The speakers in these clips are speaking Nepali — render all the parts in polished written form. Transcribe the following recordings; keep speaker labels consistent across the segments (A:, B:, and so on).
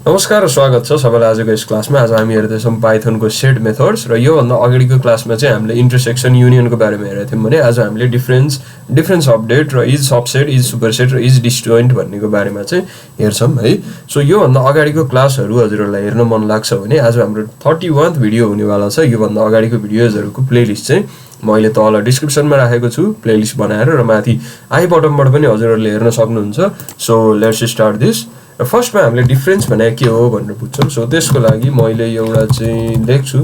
A: नमस्कार र स्वागत छ सबैलाई आजको यस क्लासमा। आज हामी हेर्दैछौँ पाइथनको सेट मेथड्स र योभन्दा अगाडिको क्लासमा चाहिँ हामीले इन्टरसेक्सन युनियनको बारेमा हेरेको थियौँ भने आज हामीले डिफरेन्स अपडेट र इज सबसेट, इज सुपरसेट र इज डिसजोइन्ट भन्नेको बारेमा चाहिँ हेर्छौँ है। सो योभन्दा अगाडिको क्लासहरू हजुरहरूलाई हेर्न मन लाग्छ भने आज हाम्रो 31th भिडियो हुनेवाला छ। योभन्दा अगाडिको भिडियोजहरूको प्लेलिस्ट चाहिँ मैले तल डिस्क्रिप्सनमा राखेको छु, प्लेलिस्ट बनाएर, र माथि आई बटमबाट पनि हजुरहरूले हेर्न सक्नुहुन्छ। So let's start this. फर्स्टमा हामीले डिफरेन्स भनेको के हो भनेर बुझ्छौँ। सो त्यसको लागि मैले एउटा चाहिँ लेख्छु,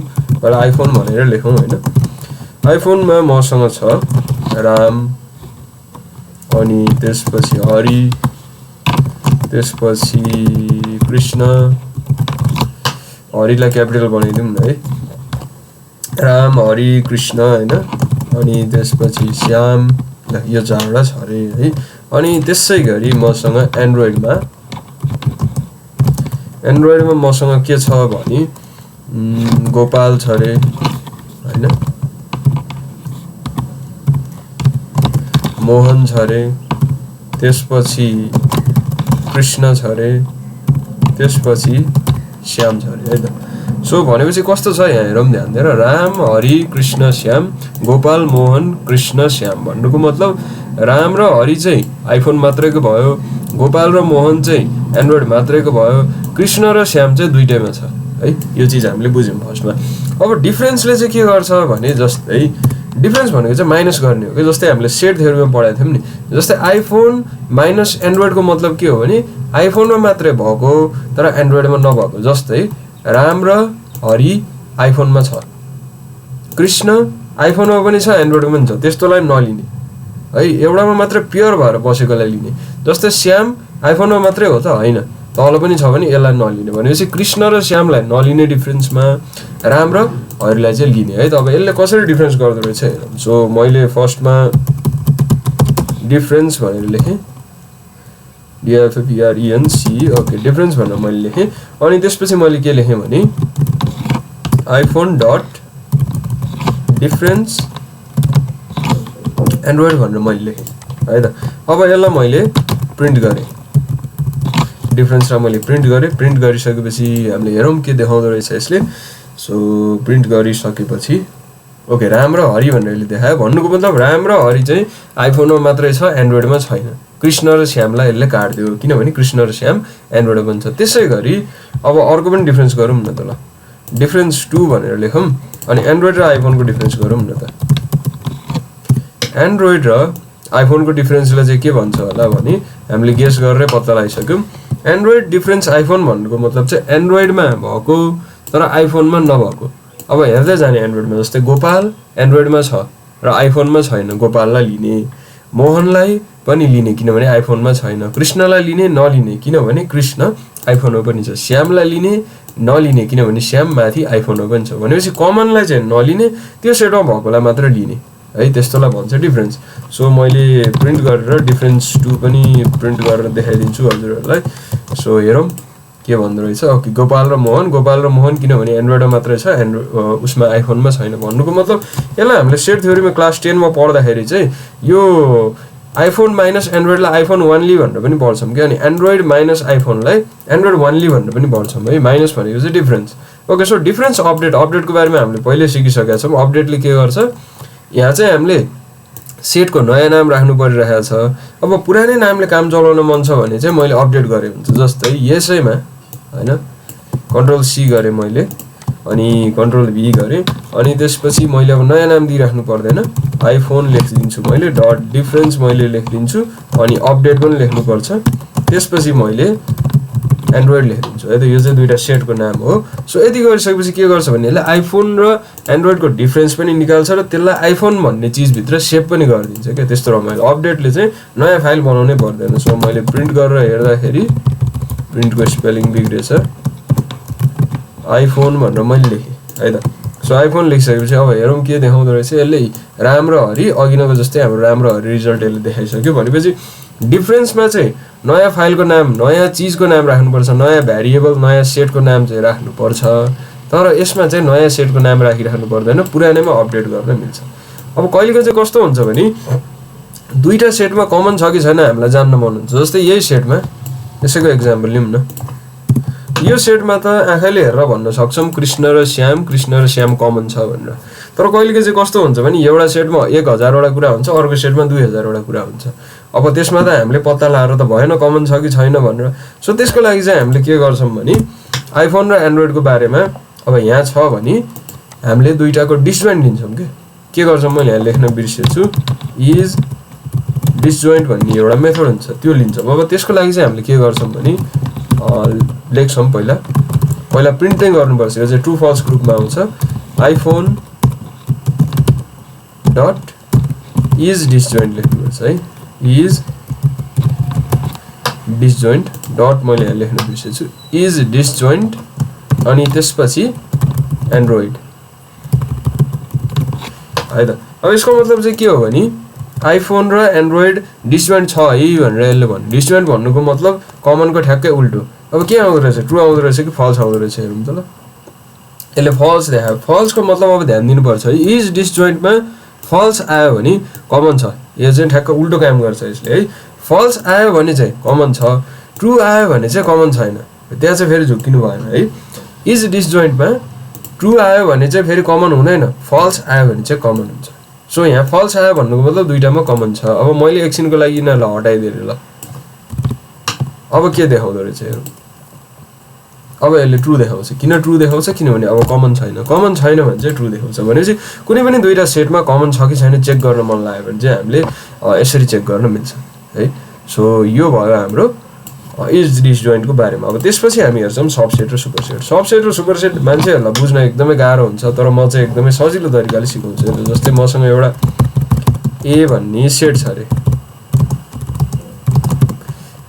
A: पहिला आइफोन भनेर लेखौँ होइन। आइफोनमा मसँग छ राम, अनि त्यसपछि हरि, त्यसपछि कृष्ण, हरिलाई क्यापिटल बनाइदिउँ न है, राम हरि कृष्ण होइन। अनि त्यसपछि श्याम, यो चारवटा छ अरे है। अनि त्यसै गरी मसँग एन्ड्रोइडमा मसँग के छ भने गोपाल छ अरे होइन, मोहन छ अरे, त्यसपछि कृष्ण छ अरे, त्यसपछि श्याम छ अरे है त। सो भनेपछि कस्तो छ यहाँ हेरौँ ध्यान दिएर, राम हरि कृष्ण श्याम, गोपाल मोहन कृष्ण श्याम भन्नुको मतलब राम र हरि चाहिँ आइफोन मात्रैको भयो, गोपाल र मोहन चाहिँ एन्ड्रोइड मात्रैको भयो, कृष्ण र श्याम चाहिँ दुईटैमा छ है। यो चिज हामीले बुझ्यौँ फर्स्टमा। अब डिफरेन्सले चाहिँ के गर्छ भने, जस्तै डिफरेन्स भनेको चाहिँ माइनस गर्ने हो कि, जस्तै हामीले सेट थ्योरीमा पढाएको थियौँ नि। जस्तै आइफोन माइनस एन्ड्रोइडको मतलब के हो भने आइफोनमा मात्रै भएको तर एन्ड्रोइडमा नभएको। जस्तै राम र हरि आइफोनमा छ, कृष्ण आइफोनमा पनि छ एन्ड्रोइडमा पनि छ, त्यस्तोलाई नलिने है, एउटामा मात्रै प्योर भएर बसेकोलाई लिने। जस्तै श्याम आइफोनमा मात्रै हो त होइन, तल पनि छ भने यसलाई नलिने। भनेपछि कृष्ण र श्यामलाई नलिने डिफरेन्समा, राम र हरिलाई चाहिँ लिने है। त अब यसले कसरी डिफरेन्स गर्दो रहेछ हेरौँ। सो मैले फर्स्टमा डिफरेन्स भनेर लेखेँ, DIFFERENC, ओके डिफरेन्स भनेर मैले लेखेँ। अनि त्यसपछि मैले के लेखेँ भने आइफोन डट डिफरेन्स एन्ड्रोइड भनेर मैले लेखेँ है त। अब यसलाई मैले प्रिन्ट गरेँ, डिफरेन्सलाई मैले प्रिन्ट गरेँ। प्रिन्ट गरिसकेपछि हामीले हेरौँ के देखाउँदो रहेछ यसले। सो प्रिन्ट गरिसकेपछि ओके राम र हरि भनेर यसले देखायो। भन्नुको मतलब राम र हरि चाहिँ आइफोनमा मात्रै छ, एन्ड्रोइडमा छैन। कृष्ण र श्यामलाई यसले काटिदियो किनभने कृष्ण र श्याम एन्ड्रोइडमा पनि छ। त्यसै गरी अब अर्को पनि डिफरेन्स गरौँ न त ल, डिफरेन्स 2 भनेर लेखौँ। अनि एन्ड्रोइड र आइफोनको डिफरेन्स गरौँ न त। एन्ड्रोइड र आइफोनको डिफरेन्सलाई चाहिँ के भन्छ होला भने हामीले गेस गरेर पत्ता लगाइसक्यौँ। एन्ड्रोइड डिफरेन्स आइफोन भन्नुको मतलब चाहिँ एन्ड्रोइडमा भएको तर आइफोनमा नभएको। अब हेर्दै जाने एन्ड्रोइडमा, जस्तै गोपाल एन्ड्रोइडमा छ र आइफोनमा छैन, गोपाललाई लिने। मोहनलाई पनि लिने किनभने आइफोनमा छैन। कृष्णलाई लिने नलिने किनभने कृष्ण आइफोनमा पनि छ। श्यामलाई लिने नलिने किनभने श्याम माथि आइफोनमा पनि छ। भनेपछि कमनलाई चाहिँ नलिने, त्यो सेटमा भएकोलाई मात्र लिने है, त्यस्तोलाई भन्छ डिफरेन्स। सो मैले प्रिन्ट गरेर डिफरेन्स 2 पनि प्रिन्ट गरेर देखाइदिन्छु हजुरहरूलाई। सो हेरौँ के भन्दो रहेछ। ओके गोपाल र मोहन किनभने एन्ड्रोइडमा मात्रै छ, उसमा आइफोनमा छैन। भन्नुको मतलब यसलाई हामीले सेट थ्योरीमा क्लास 10 मा पढ्दाखेरि चाहिँ यो आइफोन माइनस एन्ड्रोइडलाई आइफोन 1ली भनेर पनि पढ्छौँ कि, अनि एन्ड्रोइड माइनस आइफोनलाई एन्ड्रोइड 1ली भनेर पनि पढ्छौँ है। माइनस भनेको चाहिँ डिफरेन्स। ओके सो डिफरेन्स अपडेटको बारेमा हामीले पहिले सिकिसकेका छौँ। अपडेटले के गर्छ, यहाँ चाहिँ हामीले सेटको नयाँ नाम राख्नु परिरहेको छ। अब पुरानै नामले काम चलाउन मन छ भने चाहिँ मैले अपडेट गरेँ हुन्छ। जस्तै यसैमा होइन कन्ट्रोल C गरेँ मैले, अनि कन्ट्रोल V गरेँ, अनि त्यसपछि मैले अब नयाँ नाम दिइराख्नु पर्दैन, आइफोन लेखिदिन्छु मैले, डट डिफरेन्स मैले लेखिदिन्छु, अनि अपडेट पनि लेख्नुपर्छ। त्यसपछि मैले एन्ड्रोइड लेखिदिन्छु है त। यो चाहिँ दुईवटा सेटको नाम हो। सो यति गरिसकेपछि के गर्छ भने यसले आइफोन र एन्ड्रोइडको डिफरेन्स पनि निकाल्छ र त्यसलाई आइफोन भन्ने चिजभित्र सेभ पनि गरिदिन्छ क्या। त्यस्तो रमाइलो। अपडेटले चाहिँ नयाँ फाइल बनाउनै पर्दैन। सो मैले प्रिन्ट गरेर हेर्दाखेरि प्रिन्टको स्पेलिङ बिग्रेछ, आइफोन भनेर मैले लेखेँ है त। सो आइफोन लेखिसकेपछि अब हेरौँ के देखाउँदो रहेछ यसले। राम र हरि अघिनको जस्तै हाम्रो राम र हरि रिजल्ट यसले देखाइसक्यो। भनेपछि डिफरेन्समा चाहिँ नयाँ फाइलको नाम, नयाँ चिजको नाम राख्नुपर्छ, नयाँ भ्यारिएबल, नयाँ सेटको नाम चाहिँ राख्नुपर्छ। तर यसमा चाहिँ नयाँ सेटको नाम राखिराख्नु पर्दैन, पुरानैमा अपडेट गर्न मिल्छ। अब कहिलेको चाहिँ कस्तो हुन्छ भने दुईटा सेटमा कमन छ कि छैन हामीलाई जान्न मन हुन्छ। जस्तै यही सेटमा यसैको एक्जाम्पल लिउँ न। यो सेटमा त आँखाले हेरेर भन्न सक्छौँ कृष्ण र श्याम कमन छ भनेर। तर कहिलेकाहीँ चाहिँ कस्तो हुन्छ भने एउटा सेटमा 1000 वटा कुरा हुन्छ, अर्को सेटमा 2000 वटा कुरा हुन्छ। अब त्यसमा त हामीले पत्ता लगाएर त भएन कमन छ कि छैन भनेर। सो त्यसको लागि चाहिँ हामीले के गर्छौँ भने आइफोन र एन्ड्रोइडको बारेमा अब यहाँ छ भने हामीले दुईटाको डिसजोइन्ट लिन्छौँ के गर्छौँ मैले यहाँ लेख्न बिर्सेछु, इज डिसजोइन्ट भन्ने एउटा मेथड हुन्छ त्यो लिन्छौँ। अब त्यसको लागि चाहिँ हामीले के गर्छौँ भने लेख्छौँ पहिला प्रिन्टिङ गर्नुपर्छ। यो चाहिँ ट्रु फल्स ग्रुपमा आउँछ। आइफोन डट इज डिसजोइन्ट लेख्नुपर्छ है, इज डिसजोइन्ट डट मैले यहाँ लेख्न बिर्सेछु, इज डिसजोइन्ट अनि त्यसपछि एन्ड्रोइड है त। अब यसको मतलब चाहिँ के हो भने आइफोन र एन्ड्रोइड डिसजोइन्ट छ है भनेर यसले भन्नु। डिसजोइन्ट भन्नुको मतलब कमनको ठ्याक्कै उल्टो। अब के आउँदो रहेछ, ट्रु आउँदो रहेछ कि फल्स आउँदो रहेछ हेरौँ त ल। यसले फल्स देखायो। फल्सको मतलब अब ध्यान दिनुपर्छ है, इज डिसजोइन्टमा फल्स आयो भने कमन छ। यो चाहिँ ठ्याक्क उल्टो काम गर्छ यसले है। फल्स आयो भने चाहिँ कमन छ, ट्रु आयो भने चाहिँ कमन छैन। त्यहाँ चाहिँ फेरि झुक्किनु भएन है। इज डिसजोइन्टमा ट्रु आयो भने चाहिँ फेरि कमन हुँदैन, फल्स आयो भने चाहिँ कमन हुन्छ। सो यहाँ फल्स आयो भन्नुको मतलब दुईटामा कमन छ। अब मैले एकछिनको लागि यिनीहरूलाई हटाइदिएँ ल। अब के देखाउँदो रहेछ हेरौँ। अब यसले ट्रु देखाउँछ। किन ट्रु देखाउँछ, किनभने अब कमन छैन। कमन छैन भने चाहिँ ट्रु देखाउँछ। भनेपछि कुनै पनि दुईटा सेटमा कमन छ कि छैन चेक गर्न मन लाग्यो भने चाहिँ हामीले यसरी चेक गर्न मिल्छ है। सो यो भयो हाम्रो इज डिसजोइन्टको बारेमा। अब त्यसपछि हामी हेर्छौँ सबसेट र सुपरसेट। सबसेट र सुपरसेट मान्छेहरूलाई बुझ्न एकदमै गाह्रो हुन्छ, तर म चाहिँ एकदमै सजिलो तरिकाले सिकाउँछु। जस्तै मसँग एउटा ए भन्ने सेट छ अरे,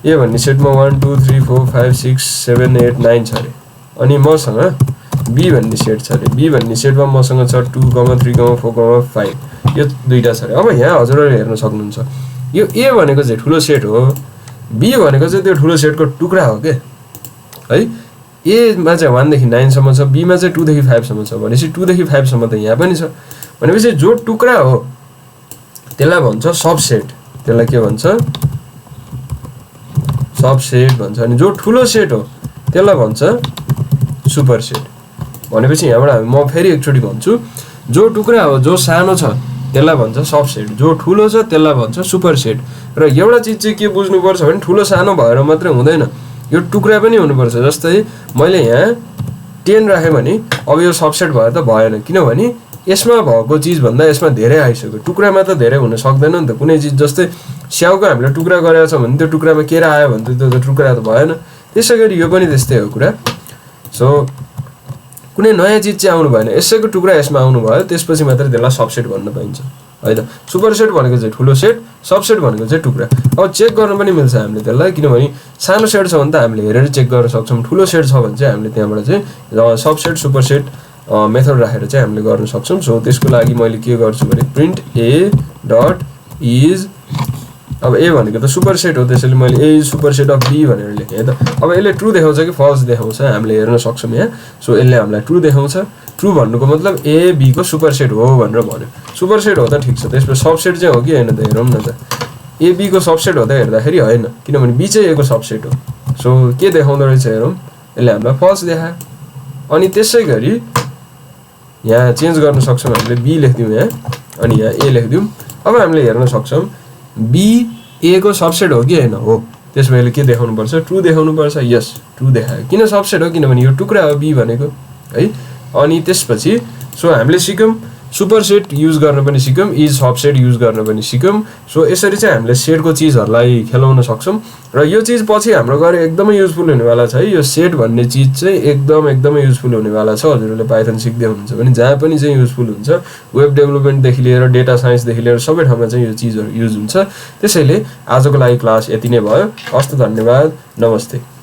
A: ए भन्ने सेटमा 1 2 3 4 5 6 7 8 9 छ अरे। अनि मसँग बी भन्ने सेट छ अरे। बी भन्ने सेटमा मसँग छ 2 3 4 5 यो दुईटा छ अरे। अब यहाँ हजुरहरूले हेर्न सक्नुहुन्छ यो ए भनेको चाहिँ ठुलो सेट हो, बी भनेको चाहिँ त्यो ठुलो सेटको टुक्रा हो के है। एमा चाहिँ 1 देखि 9 सम्म छ, बीमा चाहिँ 2 देखि 5 सम्म छ। भनेपछि 2 देखि 5 सम्म त यहाँ पनि छ। भनेपछि जो टुक्रा हो त्यसलाई भन्छ सबसेट। त्यसलाई के भन्छ, सबसेट भन्छ। अनि जो ठुलो सेट हो त्यसलाई भन्छ सुपरसेट। भनेपछि यहाँबाट म फेरि एकचोटि भन्छु, जो टुक्रा हो जो सानो छ त्यसलाई भन्छ सबसेट, जो ठुलो छ त्यसलाई भन्छ सुपरसेट। र एउटा चिज चाहिँ के बुझ्नुपर्छ भने ठुलो सानो भएर मात्रै हुँदैन, यो टुक्रा पनि हुनुपर्छ। जस्तै मैले यहाँ 10 राखेँ भने अब यो सबसेट भएर त भएन, किनभने यसमा भएको चिजभन्दा यसमा धेरै आइसक्यो। टुक्रामा त धेरै हुन सक्दैन नि त कुनै चिज। जस्तै स्याउको हामीले टुक्रा गरेको छ भने त्यो टुक्रामा केरा आयो भने त्यो त टुक्रा त भएन। त्यसै गरी यो पनि त्यस्तै हो कुरा। सो कुनै नयाँ चिज चाहिँ आउनु भएन, यसैको टुक्रा यसमा आउनु भयो, त्यसपछि मात्रै त्यसलाई सबसेट भन्न पाइन्छ है त। सुपरसेट भनेको चाहिँ ठुलो सेट, सबसेट भनेको चाहिँ टुक्रा। अब चेक गर्न पनि मिल्छ हामीले त्यसलाई, किनभने सानो सेट छ भने त हामीले हेरेर चेक गर्न सक्छौँ। ठुलो सेट छ भने चाहिँ हामीले त्यहाँबाट चाहिँ सबसेट सुपरसेट मेथड राखेर चाहिँ हामीले गर्न सक्छौँ। सो त्यसको लागि मैले के गर्छु भने प्रिन्ट ए डट इज, अब ए भनेको त सुपरसेट हो त्यसैले मैले ए इज सुपरसेट अफ बी भनेर लेखेँ है त। अब यसले ट्रु देखाउँछ कि फल्स देखाउँछ हामीले हेर्न सक्छौँ यहाँ। सो यसले हामीलाई ट्रु देखाउँछ। ट्रु भन्नुको मतलब ए बी को सुपरसेट हो भनेर भन्यो। सुपरसेट हो त ठिक छ, त्यसपछि सबसेट चाहिँ हो कि होइन त हेरौँ न त। ए बी को सबसेट हो त हेर्दाखेरि होइन, किनभने बी चाहिँ ए को सबसेट हो। सो के देखाउँदो रहेछ हेरौँ, यसले हामीलाई फल्स देखायो। अनि त्यसै गरी यहाँ चेन्ज गर्न सक्छौँ हामीले, बी लेखिदिउँ यहाँ अनि यहाँ ए लेखिदिउँ। अब हामीले हेर्न सक्छौँ बी ए को सबसेट हो कि होइन, हो। त्यसमा यसले के देखाउनु पर्छ, ट्रु देखाउनु पर्छ। यस ट्रु देखायो। किन सबसेट हो, किनभने यो टुक्रा हो बी भनेको है। अनि त्यसपछि सो हामीले सिक्यौँ सुपरसेट युज गर्न पनि सिक्यौँ, इज सबसेट युज गर्न पनि सिक्यौँ। सो यसरी चाहिँ हामीले सेटको चिजहरूलाई खेलाउन सक्छौँ। र यो चिज पछि हाम्रो गएर एकदमै युजफुल हुनेवाला छ है। यो सेट भन्ने चिज चाहिँ एकदमै युजफुल हुनेवाला छ। हजुरहरूले पाइथन सिक्दै हुनुहुन्छ भने जहाँ पनि चाहिँ युजफुल हुन्छ। वेब डेभलपमेन्टदेखि लिएर डेटा साइन्सदेखि लिएर सबै ठाउँमा चाहिँ यो चिजहरू युज हुन्छ। त्यसैले आजको लागि क्लास यति नै भयो। हस्त, धन्यवाद, नमस्ते।